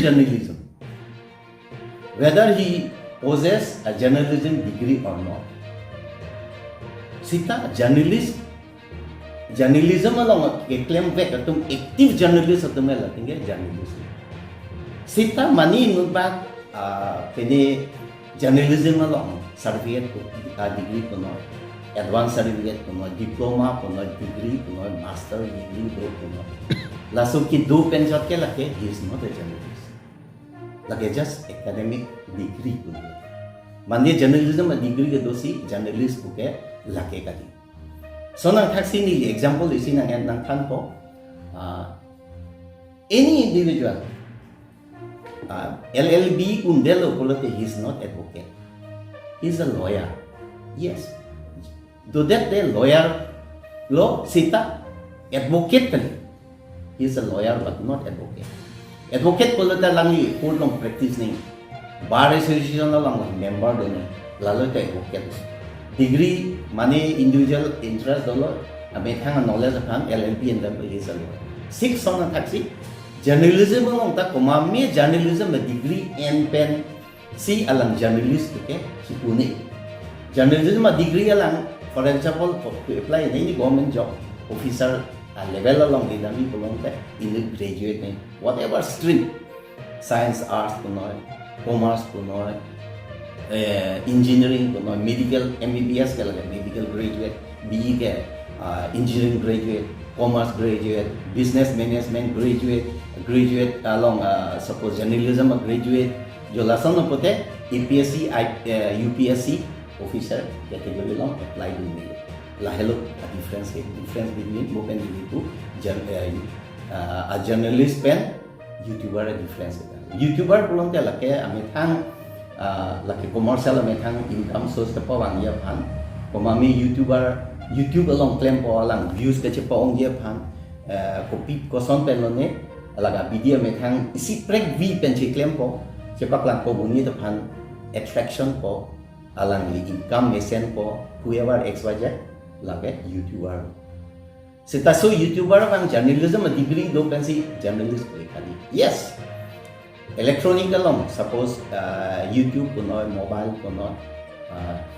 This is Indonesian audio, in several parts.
journalism, whether he possess a journalism degree or not. Sita journalism along a claim back atum active journalist atum latinge journalism. Sita money no back pene journalism along certificate degree ko no, advanced certificate ko no, diploma ko no, degree ko no, master degree ko no. Laso ki do penjat ke lake he is not a journalist. Like just academic degree ko. Mandi journalism degree ke dosi journalist ko ke lake kadi. So nang taxi ni example isi nang nang kan po any individual LLB undelo polote he is not advocate. He is a lawyer. Yes. Do that the lawyer law sita advocate kali. He is a lawyer but not advocate. Advocate polote langi court long practice ni. Bar association lang member do ni. Lalo ka advocate. Degree money individual interest dollar ame thang knowledge aphan LLB and then he is a lawyer. Six on taxi journalism long ta koma me journalism degree and pen si alang journalist ke si puni. Journalism degree alang for example to apply in any government job officer level along the nami belong that in the graduate ne whatever stream science arts kuno commerce kuno engineering kuno medical MBBS ke laga medical graduate BE ke engineering graduate commerce graduate business management graduate along suppose journalism graduate jo lasan no pote APSC UPSC officer category long apply do me la hello a difference between book and a journalist pen YouTuber a difference YouTuber belum te lake ame thang lake commercial ame thang income source te pawang ya phan komami YouTube along claim po alang views ke che pawang ya phan copy koson pen lone alaga video me thang isi prek v pen che claim po che paklang po buni te phan attraction po alang li income mesen po whoever xyz lage YouTuber sita so YouTuber bang journalism degree do pensi journalist kali yes electronic along suppose YouTube kuno mobile kuno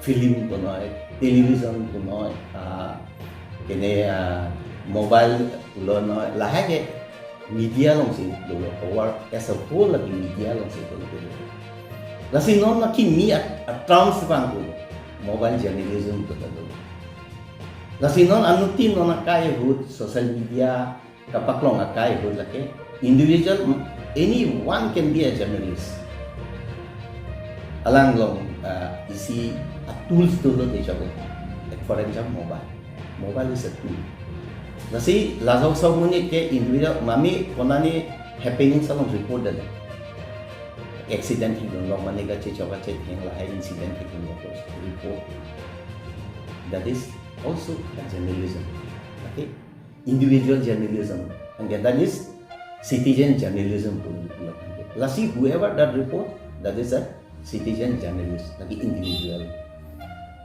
film kuno television kuno kene mobile kuno lahage media long si do or as a whole lagi media long si do lasi non na ki mi terms bang ko mobile journalism ko do lasi non anuti non akai hut social media kapaklong akai hut lake individual anyone can be a journalist alang long isi tools to the job for example mobile is a tool lasi lazok so muni ke individual mami konani happening salong report dale accident hi long mani ga che choba che theng la incident hi report that is also a journalism okay individual journalism and that is citizen journalism lasi whoever that report that is a citizen journalist lagi individual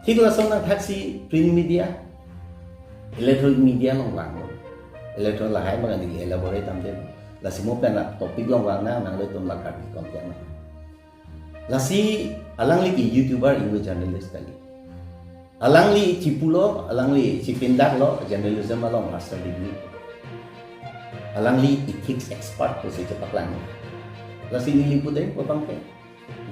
thik la song na taxi print media electronic media long wang electronic la hai ma ni elaborate tam de lasi mo pen topic long wang na nang le tum la ka kom ya na lasi alang li YouTuber English journalist kali alang li cipulo alang li cipindak lo journalism along master degree alang li ethics expert ko si cepak lang lasi nilipu dai ko pang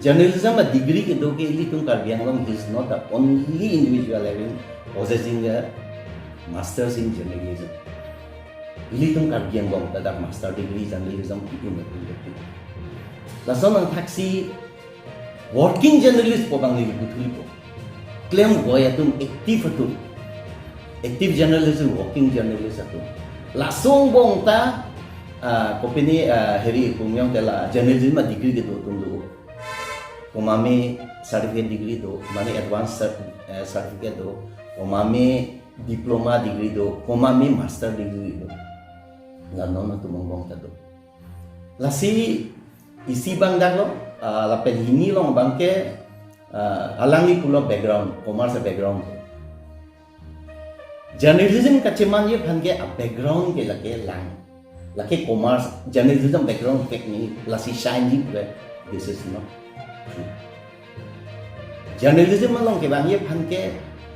journalism a degree ke do ke li tum karbi Anglong is not the only individual having possessing a masters in journalism li tum karbi Anglong da master degree journalism ki me lason ang taxi working journalist po bang li buthuli po claim goya tum active journalism working journalist atum lasong bong ta kopini heri kumyong tela journalism degree ke do tum do komami certificate degree do mani advanced certificate do komami diploma degree do komami master degree do ngano na tumong ta do lasi isi bang daglo la penhini long bangke alangi pulo background commerce background journalism ka cheman ye bhange a background ke lage lang laki commerce journalism background technique lasi shine ji this is not true journalism along ke bang ye phan ke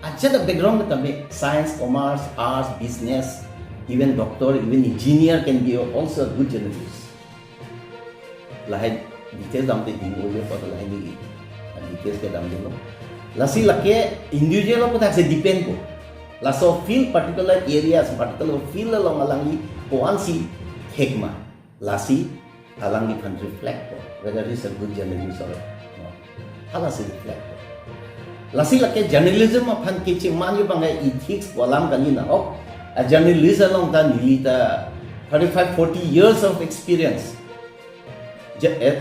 acha the background tabe science commerce arts business even doctor even engineer can be also a good journalist lahai details dam te ding oje for lahai ni details ke dam lo lasi laki individual ko tak se depend ko laso feel particular areas particular feel along alangi koansi hekma lasi alangi can reflect whether it is a good journalist or not hala se reflect lasi laki journalism aphan ke che man yu bangai ethics walam kali na ok a journalist along ta nilita 35-40 years of experience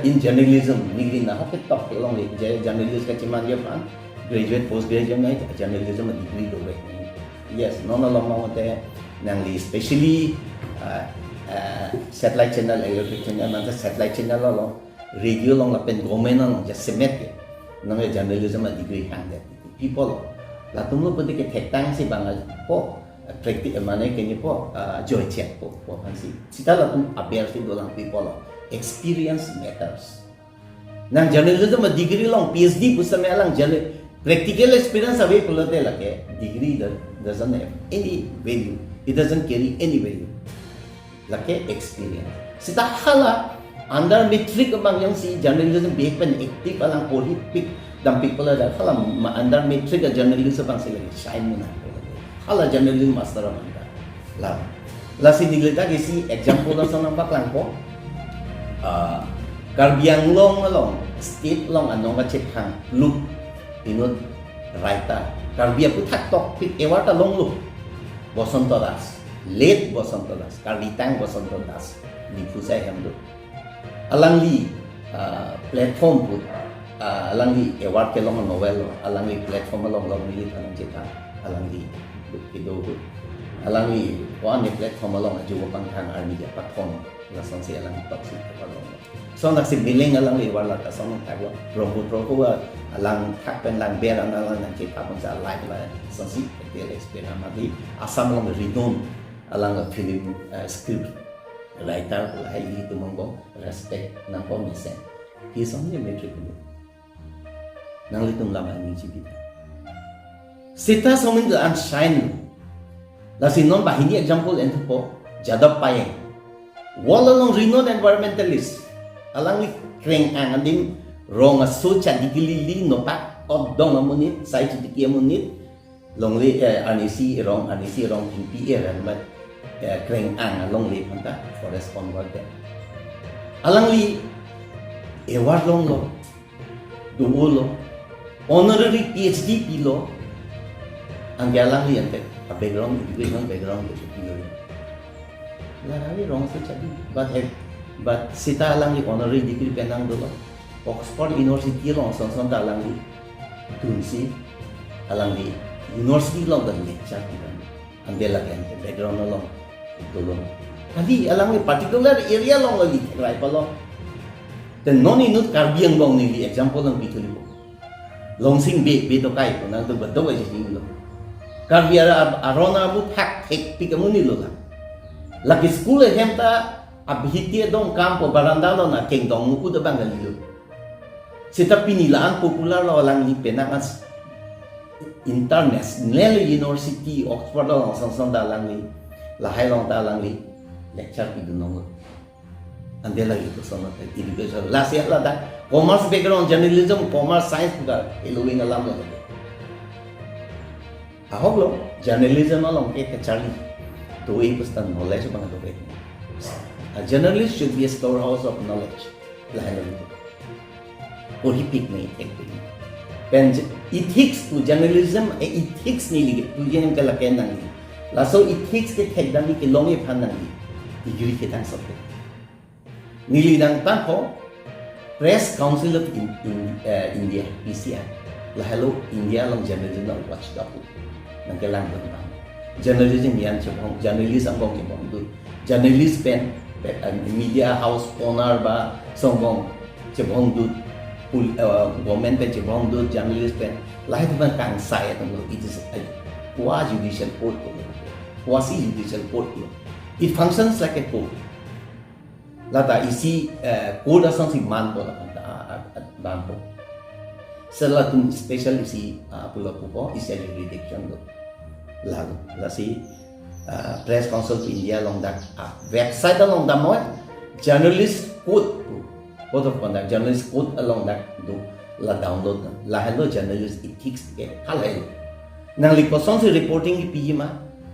in journalism nigri na hak top along journalist ka che man yu pan graduate post graduate ngai journalism degree do yes non along ma te nangli especially satellite channel electric channel na satellite channel lo radio long la pen government long just semet nang journalism degree hang that people la tum lo pati ke thekang si bangal po practice mane ke ni po joy chat po hansi sita la tum appear si dolang people experience matters nang journalism degree long phd pusame lang practical experience away pulote lake degree doesn't have any value it doesn't carry any value lake experience sita hala under metric bang yang si journalism be pen active alang politik dan people ada hala under metric journalism bang sila shine na hala journalism master anda la si diglita ke si example la sa nampak lang po karbi Anglong along state long anong ka check hang look inut raita karbi apu thak tok pit ewarta long lu bosonto das late bosonto das karbi tang bosonto das di pusai hamdu alangli platform put alangli award ke long novel alangli platform long ni tanang cita alangli kido alangli one platform long ajo pang thang army ja platform lasan si alang top si palong so nak si biling alangli wala ta song tagwa rombutro ko alang thak pen lang ber alang nang cita pun sa live la sansi ke experience amadi asam long ridon alang film script writer lai itu monggo respect nang komisen he is only metric nang litung lama ni cipita sita somin the unshine la sinon bahini example ento po jadap paye wall along renowned environmentalist alang li kreng ang andim rong aso chadikili li no pak od dong amunit sai chitiki amunit longli anisi rong pr and but kreng ang along li panta forest convert alang li award long lo duo lo honorary phd pilo ang galang li ante a background education background pilo larali rong sa chadi but sita alang li honorary degree penang dolo Oxford University long son alang li tunsi alang li university long dan lecture andela kan background long dolo kali alang li particular area long lagi right palo then non inut karbi ang bang ni example lang bituli po Longsing be to kai ko nang to bedo ay sing lo karbi arona bu hak pikamuni lo la lagi school hemta abhitie dong campo baranda lo na kengdong ku de bangali lo sita pinilaan popular lo lang ni penangas international university Oxford lo sang dalang ni lahai long dalang ni lecture pi dunong andela itu sama education last year lah commerce background journalism commerce science juga eluing alam lo ahok lo journalism along ke kecari to ipustan knowledge bang to a journalist should be a storehouse of knowledge lahan lo or he pick me pen ethics to journalism ethics ni lig tu jen kala ken nang la so ethics ke khedani ke longe phan nang degree ke tang sabte nili nang tan ko press council of India PCI la hello India long journalism watchdog nang kelang bang journalism yan chong journalist ang bong du journalist pen media house owner ba songbong chong du government pen chong du journalist pen la het ban kang sai at no it is a quasi judicial court quasi judicial court it functions like a court lata isi code asang si man po bang po sela tum special isi pula po isi jurisdiction do lalu lasi press council of India long dak website along da mo journalist code of conduct journalist code along dak do la download la hello journalist ethics ke halai nang li kosong si reporting ki pi ma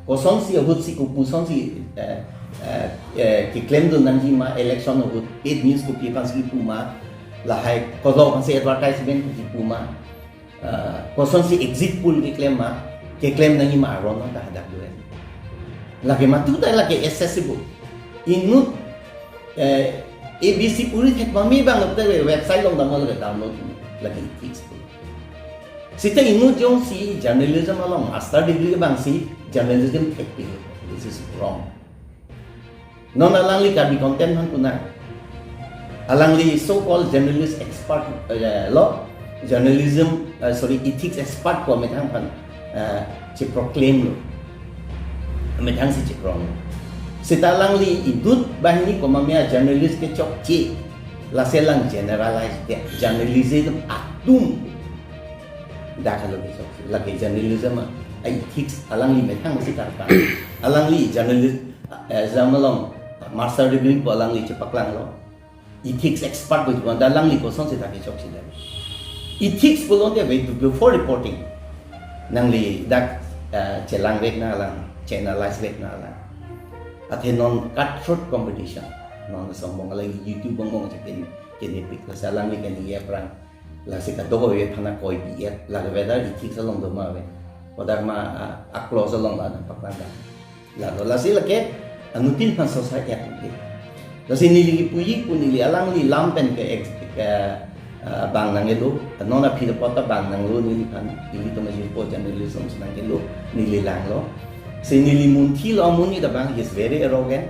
kosong si abut si ku pusong si ki claim do nang ma election abut 8 news ko pi pan si pu ma la hai kodo pan si advertisement ki pu ma kosong si exit poll ki claim ma ke claim nang ma ron na dak do lagi matu da lagi accessible inut ABC puri thek mami bang up website long da mo download lagi ethics sita inu jong si journalism along master degree bang si journalism technical this is wrong non alangli karbi content han puna alangli so called journalist expert law journalism ethics expert ko metang pan ci proclaim lo metang si ci wrong sita alangli idut bahni ko mamia journalist ke chok ci la selang generalize de journalism atum dakalo besok lagi journalism ethics alangli metang si karpa alangli journalist zamalong master degree ko alangli cepaklang lo ethics expert ko alangli ko son si taki chok si ethics ko londe before reporting nangli dak chelang wek na alang channelize wek na alang athe non cutthroat competition non sombong alagi YouTube bongong chekin kenepik la salangli kan iya prang la sika dogo ye phana koi bi la whether ethics along do ma we odar ma close along la pakanda la sila ke anutin pan society ati la sini ligi puyi kunili alang li lampen ke bang nang elo nona phida pota bang nang lo ni pan ili to ma ji po journalism nang elo nili lang lo sini li munthi lo muni da bang is very arrogant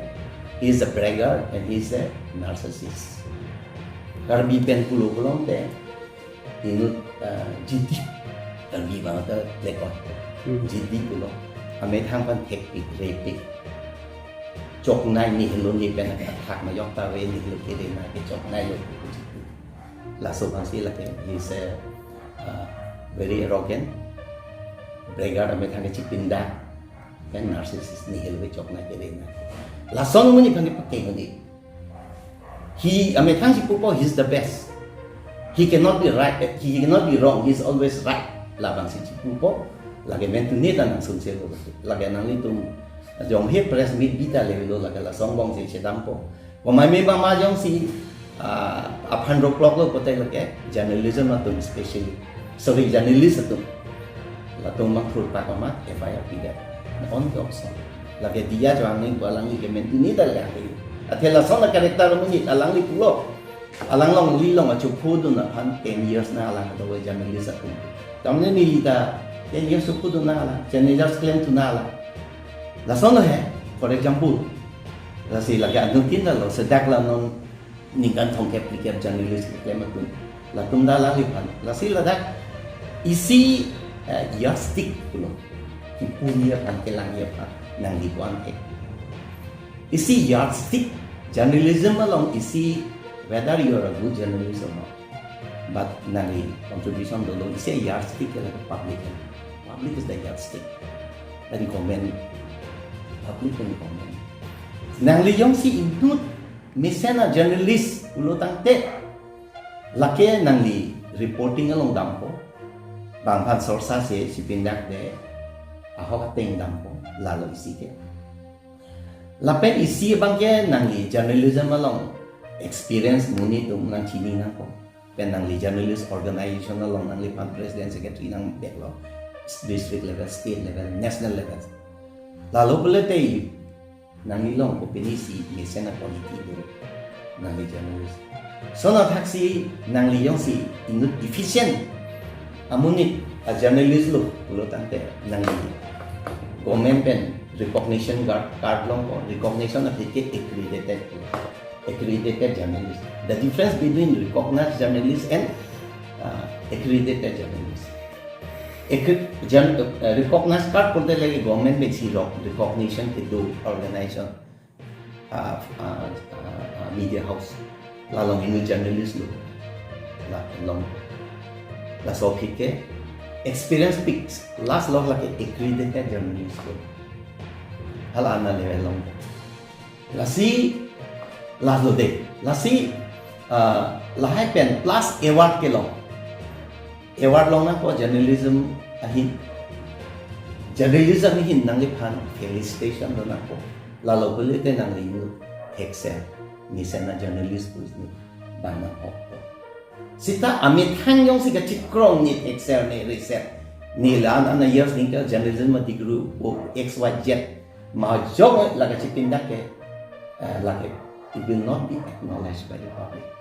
he is a bragger and he is a narcissist karbi pen pulo kulong de inut jiti karbi banget lekot jiti pulo ame thang pan hektik repik chok nai ni helon ni pen thak ma yok ta we ni lo ke de na ke chok nai lo la so bang si la ke he is a very arrogant bragger ame thang ke chipinda kan narcissist ni helwe chok nai ke de na la son muni phang ke pakke ni he ame thang si pupo he is the best. He cannot be right, he cannot be wrong, he is always right. Labang si Chipupo, lagi mentu ni tanang sunsil ko. Lagi nang litum, jong he press meet bita level lagi la songbong si Chedampo. Pemai memang majong si aphan roklok lo kotai lagi journalism atau especially sorry journalist atau latung makrut pakamat FIR tidak. On the option. Lagi dia juang ni balang ni mentu ni dah lagi. Athela sona karakter muni alang ni pulo. Alang long lilong a chupudo na pan 10 years na alang do journalist ako. Tamne ni lita 10 years chupudo na alang. Journalist claim to na alang. La sono he, for example, la si lagi anutin na lo sedak la non ningkan thong kep likep journalist claim ako. La tumda la lipan. La si ladak isi yardstick pulo. Ipunya pan kelang ya pan nang dibuang ke. Isi yardstick journalism along isi whether you are a good journalist or not, but nangi contribution dulu isi yardstick ke public. Public is the yardstick. Dan komen public dan komen. Nang liyong si indut misena journalist ulo tangte laki nang li reporting along dampo bangpan sorsa si pindak de ahok ateng dampo lalu isi ke. Lapen isi bangke nang li journalism along experience muni tu nang chini nang ko pen nang li journalist organization along nang li pan president secretary nang beklo district level state level national level lalu boleh tei nang li long ko penisi mesena politik tu nang li journalist so na taksi nang li yong si inut efficient amunit a journalist lo ulo tante nang li government pen recognition card long ko recognition of the accredited journalist. The difference between recognized journalist and accredited journalist. Recognized card बोलते लगे government में सी recognition के दो organization media house lalong inu journalist lo la long la so phike experience pics last log la ke accredited journalist lo hal ana level long la si la lo de la si la hai pen plus award ke long award long na ko journalism ahin journalism hin nang le phan felicitation na ko la lo bele te nang le excel ni sana journalist pun ni bana hok sita amit hangyong si ka chikrong ni excel ni reset ni la ana years ni ka journalism ma degree o xyz ma jog la ka chipinda ke la ke it will not be acknowledged by the public